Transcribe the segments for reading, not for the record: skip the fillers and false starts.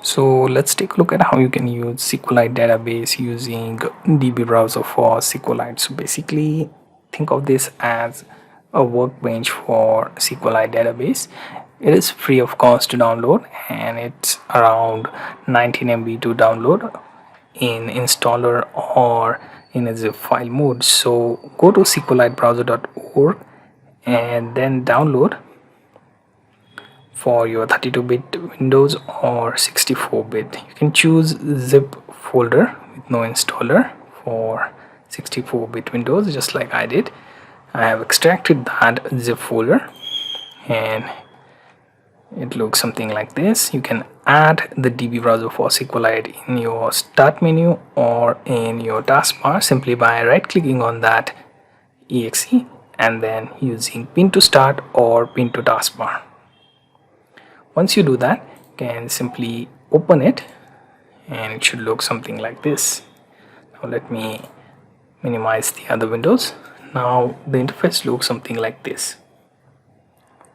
So let's take a look at how you can use SQLite database using DB browser for SQLite. So basically think of this as a workbench for SQLite database. It is free of cost to download and it's around 19 MB to download in installer or in a zip file mode. So go to SQLitebrowser.org and then download for your 32-bit Windows or 64-bit. You can choose zip folder with no installer for 64-bit Windows, just like I did. I have extracted that zip folder and it looks something like this. You can add the DB browser for SQLite in your start menu or in your taskbar simply by right clicking on that exe and then using pin to start or pin to taskbar. Once you do that, you can simply open it and it should look something like this. Now let me minimize the other windows. Now the interface looks something like this,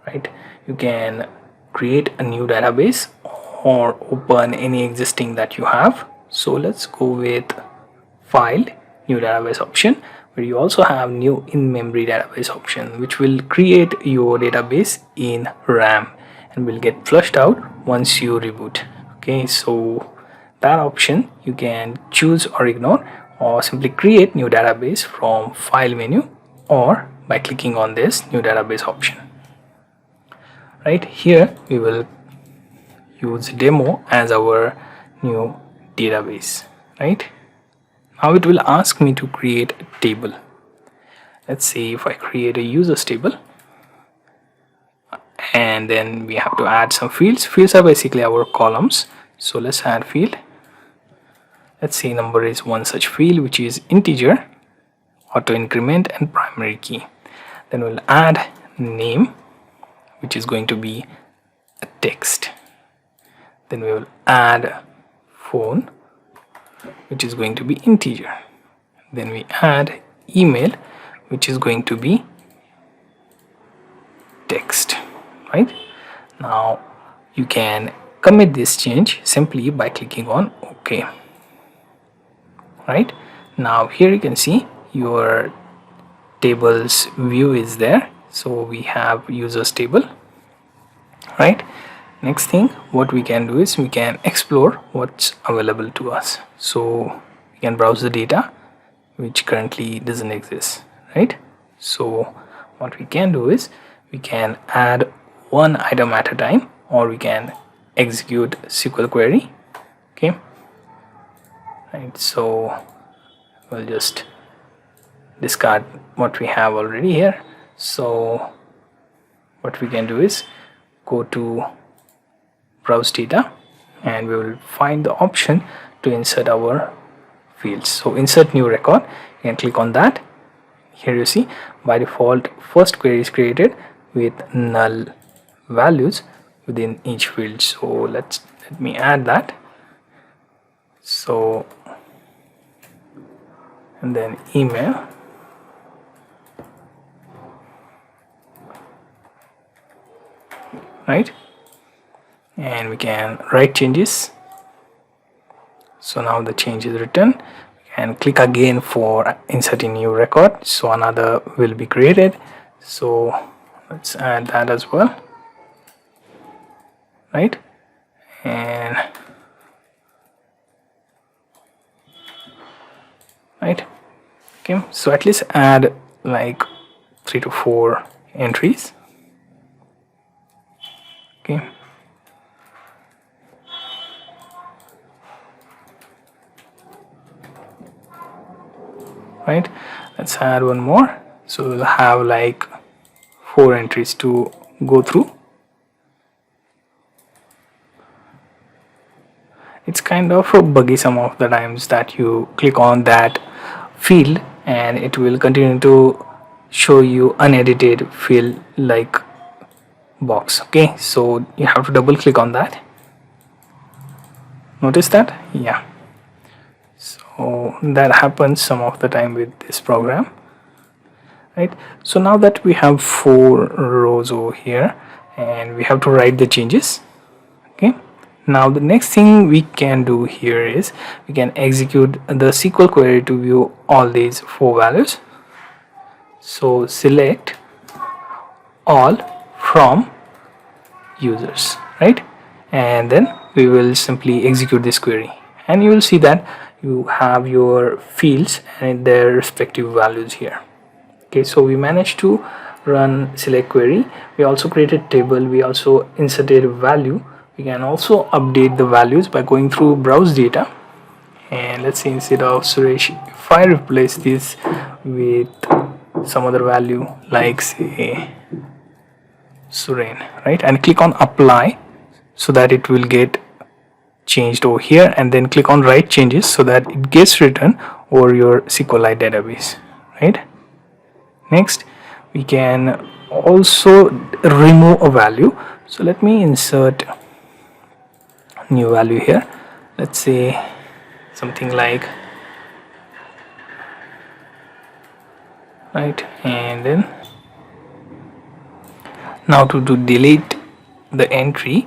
right? You can create a new database or open any existing that you have. So let's go with file, new database option, where you also have new in-memory database option, which will create your database in RAM and will get flushed out once you reboot. Okay, so that option you can choose or ignore, or simply create new database from file menu or by clicking on this new database option. Right here we will use demo as our new database. Right now it will ask me to create a table. Let's see if I create a users table, and then we have to add some fields. Fields are basically our columns, so let's add field. Let's say number is one such field, which is integer, auto increment and primary key. Then we'll add name, which is going to be a text. Then we will add phone, which is going to be integer. Then we add email, which is going to be text. Right now you can commit this change simply by clicking on OK. Right now here you can see your tables view is there. So we have users table. Right, next thing what we can do is we can explore what's available to us. So we can browse the data which currently doesn't exist. Right, so what we can do is we can add one item at a time, or we can execute SQL query. Okay, right, so we'll just discard what we have already here. So what we can do is go to browse data and we will find the option to insert our fields. So insert new record, you can click on that. Here you see by default first query is created with null values within each field. So let me add that. So and then email, right, and we can write changes. So now the change is written, and click again for inserting new record, so another will be created. So let's add that as well. Right, and right, okay, so at least add like 3 to 4 entries. Okay, right, let's add one more, so we'll have like 4 entries to go through. It's kind of buggy some of the times that you click on that field and it will continue to show you unedited field like box. Okay, so you have to double click on that. Notice that? Yeah, so that happens some of the time with this program. Right, so now that we have 4 rows over here and we have to write the changes. Okay, Now the next thing we can do here is we can execute the SQL query to view all these 4 values. So select all from users, right? And then we will simply execute this query, and you will see that you have your fields and their respective values here. Okay, so we managed to run select query. We also created table, we also inserted a value. We can also update the values by going through browse data, and let's say instead of Suresh, if I replace this with some other value like say Suren, right, and click on apply so that it will get changed over here, and then click on write changes so that it gets written over your SQLite database, right? Next, we can also remove a value. So let me insert new value here. Let's say something like, right, and then now to delete the entry,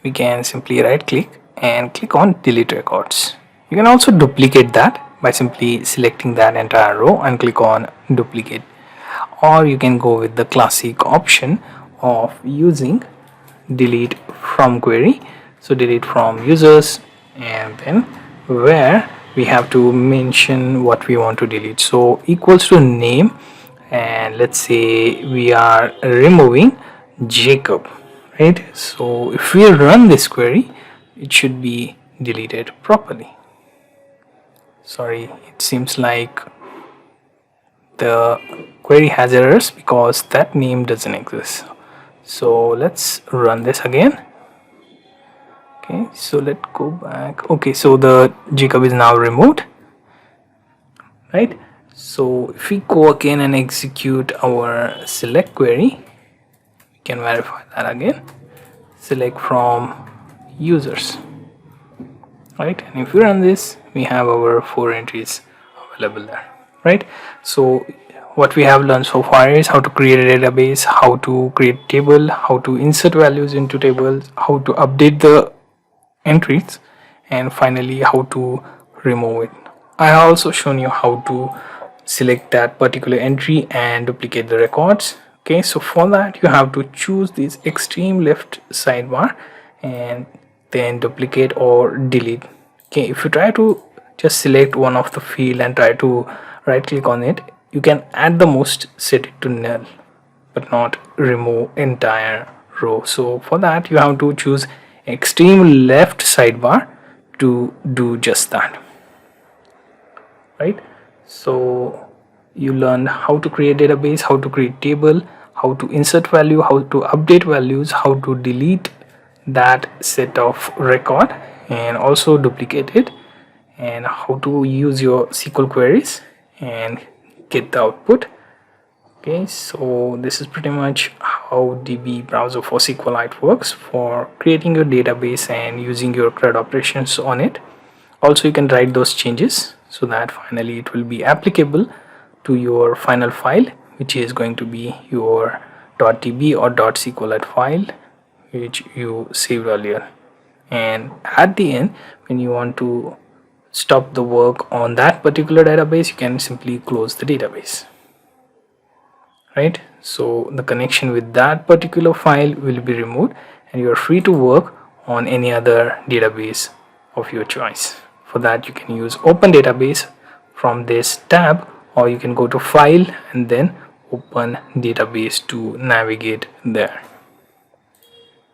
we can simply right click and click on delete records. You can also duplicate that by simply selecting that entire row and click on duplicate, or you can go with the classic option of using delete from query. So delete from users, and then where we have to mention what we want to delete, so equals to name, and let's say we are removing Jacob, right? So if we run this query, it should be deleted properly. Sorry, it seems like the query has errors because that name doesn't exist. So let's run this again. Okay, so let's go back. Okay, so the Jacob is now removed, right? So if we go again and execute our select query, we can verify that again. Select from users, right? And if we run this, we have our 4 entries available there, right? So what we have learned so far is how to create a database, how to create table, how to insert values into tables, how to update the entries, and finally how to remove it. I have also shown you how to select that particular entry and duplicate the records. Okay, so for that you have to choose this extreme left sidebar and then duplicate or delete. Okay, if you try to just select one of the field and try to right click on it, you can at the most set it to null but not remove entire row. So for that you have to choose extreme left sidebar to do just that, right? So you learned how to create database, how to create table, how to insert value, how to update values, how to delete that set of record and also duplicate it, and how to use your SQL queries and get the output. Okay, so this is pretty much how DB browser for SQLite works for creating your database and using your CRUD operations on it. Also, you can write those changes so that finally it will be applicable to your final file, which is going to be your .db or .SQLite file which you saved earlier. And at the end, when you want to stop the work on that particular database, you can simply close the database, right? So the connection with that particular file will be removed and you are free to work on any other database of your choice. For that you can use open database from this tab, or you can go to file and then open database to navigate there.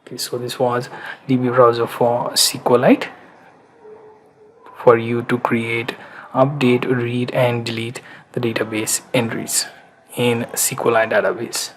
Okay, so this was DB browser for SQLite for you to create, update, read and delete the database entries in SQLite database.